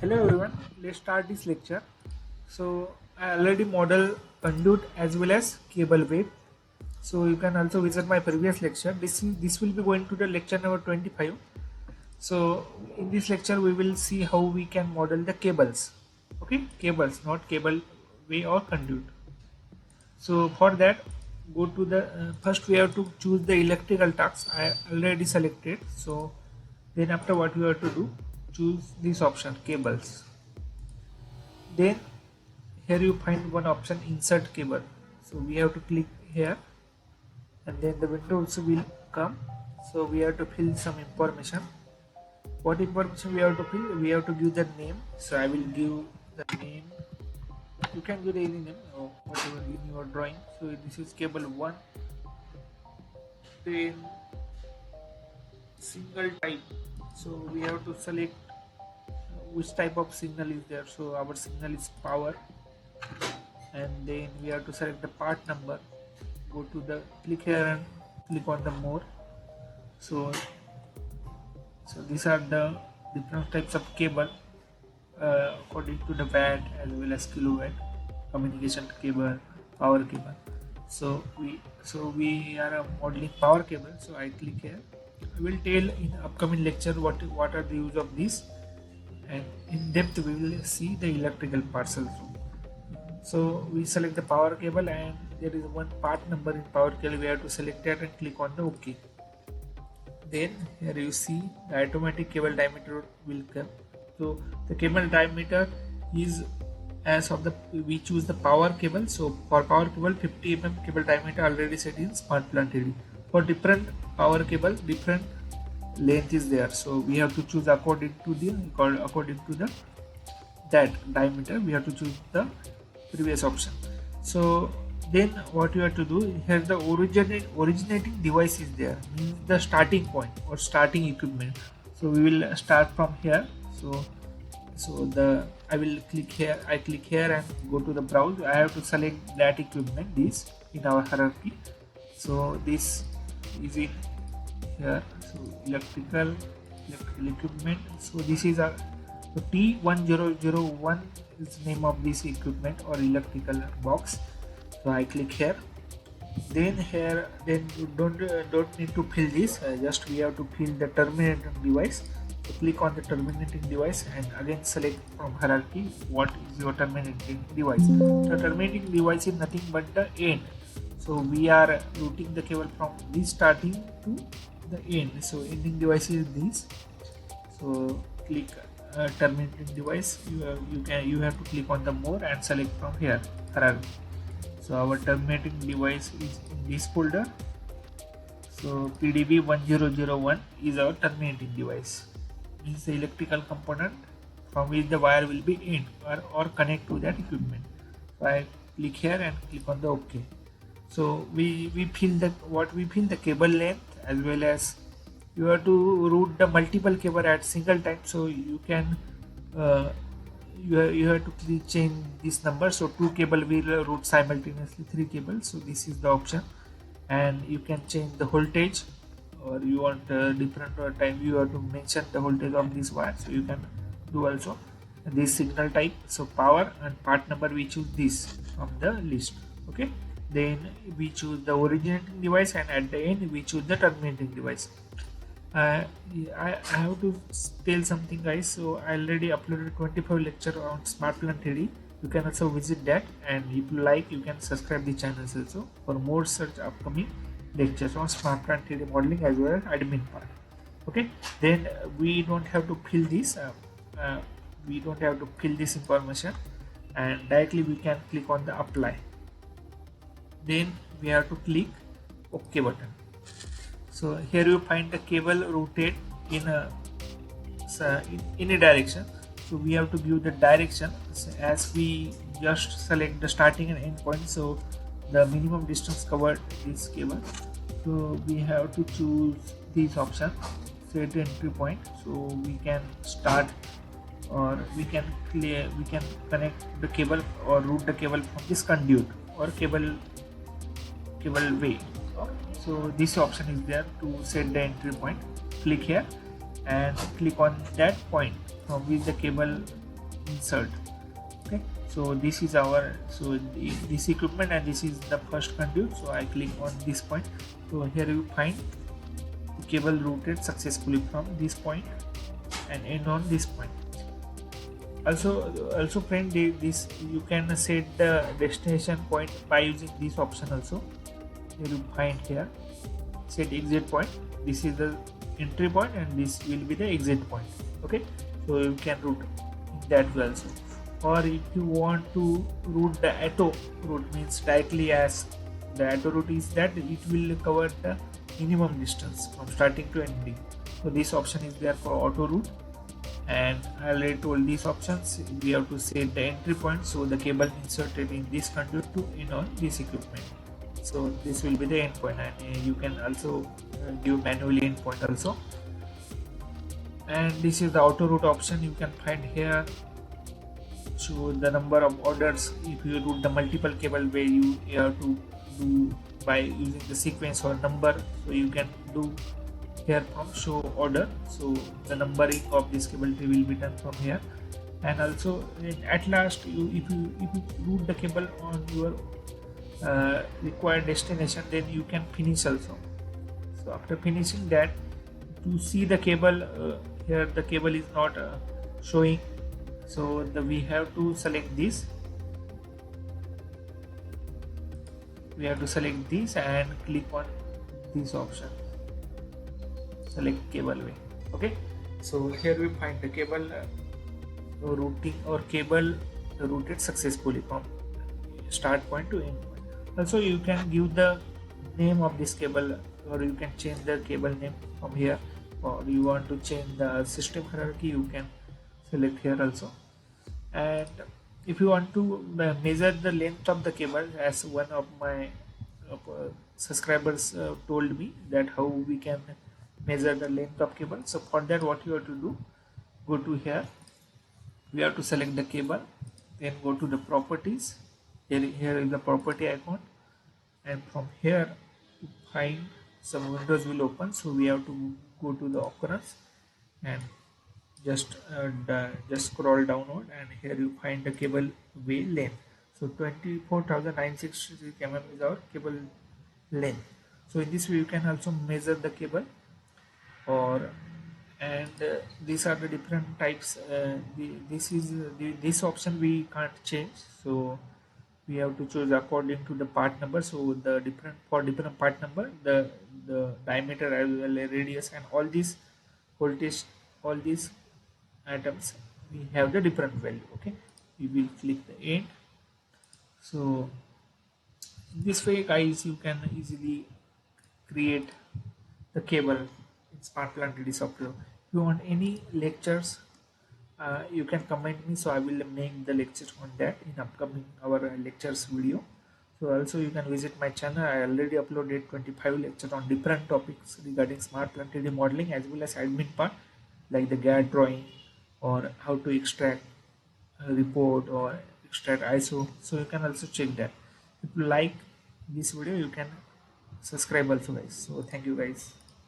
Hello everyone, let's start this lecture. So I already model conduit as well as cable wave. So you can also visit my previous lecture. This will be going to the lecture number 25. So in this lecture we will see how we can model the cables. Okay, cables, not cable way or conduit. So for that, go to the first we have to choose the electrical task. I already selected. So then after what we have to do, choose this option cables. Then here you find one option insert cable, so we have to click here and then the window also will come. So we have to fill some information. What information we have to fill? We have to give the name, so I will give the name. You can give any name or whatever in your drawing. So this is cable 1. Then single type, so we have to select which type of signal is there. So our signal is power, and then we have to select the part number. Go to the click here and click on the more. So these are the different types of cable according to the watt as well as kilowatt, communication cable, power cable. So we are modeling power cable. So I click here. I will tell in upcoming lecture what are the use of this, and in depth we will see the electrical parts also. So we select the power cable, and there is one part number in power cable. We have to select that and click on the OK. Then here you see the automatic cable diameter will come. So the cable diameter is as of the we choose the power cable. So for power cable 50 mm cable diameter already set in smartplant 3D. For different power cable different length is there. So we have to choose according to the that diameter. We have to choose the previous option. So then what you have to do, here the originating device is there, means the starting point or starting equipment. So we will start from here. I will click here. I click here and go to the browse. I have to select that equipment, this in our hierarchy. So this is in here. So electrical equipment. So this is a T1001 is name of this equipment or electrical box. So I click here. Then you don't need to fill this. Just we have to fill the terminating device. So click on the terminating device and again select from hierarchy what is your terminating device. The terminating device is nothing but the end. So we are routing the cable from this starting to the end. So ending device is this. So click terminating device. You have to click on the more and select from here hierarchy. So our terminating device is in this folder. So PDB 1001 is our terminating device, means the electrical component from which the wire will be in or connect to that equipment. So I click here and click on the OK. So we fill the cable length as well as you have to route the multiple cable at single time. So you can you have to change this number. So 2 cable will route simultaneously 3 cables. So this is the option, and you can change the voltage, or you want different time you have to mention the voltage of this wire. So you can do also this signal type. So power and part number we choose this from the list. Okay, then we choose the originating device, and at the end we choose the terminating device. I have to tell something, guys. So I already uploaded 25 lecture on smartplant 3D. You can also visit that, and if you like you can subscribe the channels also for more such upcoming lectures on smartplant 3D modeling as well as admin part. Okay, then we don't have to fill this information, and directly we can click on the apply. Then we have to click OK button. So here you find the cable routed in a direction. So we have to give the direction as we just select the starting and end point. So the minimum distance covered is cable. So we have to choose this option, set entry point. So we can start, or we can connect the cable or route the cable from this conduit or cable way. So this option is there to set the entry point. Click here and click on that point from which the cable insert. Okay, so this is our, so this equipment, and this is the first conduit. So I click on this point. So here you find the cable routed successfully from this point and end on this point. Also friend, this you can set the destination point by using this option also. Here you find here set exit point. This is the entry point and this will be the exit point. Okay, so you can route in that way also. Or if you want to route the auto route, means directly, as the auto route is that it will cover the minimum distance from starting to ending. So this option is there for auto route, and I already told these options. We have to set the entry point, so the cable inserted in this conduit to in on this equipment. So this will be the end point, and you can also give manually end point also. And this is the auto route option. You can find here, so the number of orders. If you route the multiple cable, where you have to do by using the sequence or number, so you can do here from show order. So the numbering of this cable tree will be done from here. And also at last, if you route the cable on your required destination, then you can finish also. So after finishing that, to see the cable, here the cable is not showing, so we have to select this. We have to select this and click on this option, select cable way. Okay, so here we find the cable routing, or cable routed successfully from start point to end point. Also you can give the name of this cable, or you can change the cable name from here, or you want to change the system hierarchy, you can select here also. And if you want to measure the length of the cable, as one of my subscribers told me that how we can measure the length of cable. So for that, what you have to do, go to here, we have to select the cable, then go to the properties. Here is the property icon, and from here you find some windows will open. So we have to go to the occurrence and just scroll downward, and here you find the cable way length. So 24,963 mm is our cable length. So in this way you can also measure the cable, or these are the different types. This option we can't change, so we have to choose according to the part number. So the different part number, the diameter as well as radius, and all these voltage, all these items, we have the different value. Okay, we will click the end. So this way guys, you can easily create the cable in smartplant 3D software. If you want any lectures, you can comment me, so I will make the lecture on that in upcoming our lectures video. So also you can visit my channel. I already uploaded 25 lectures on different topics regarding smartplant 3D modeling, as well as admin part like the GAD drawing, or how to extract a report or extract ISO. So you can also check that. If you like this video, you can subscribe also guys. So thank you guys.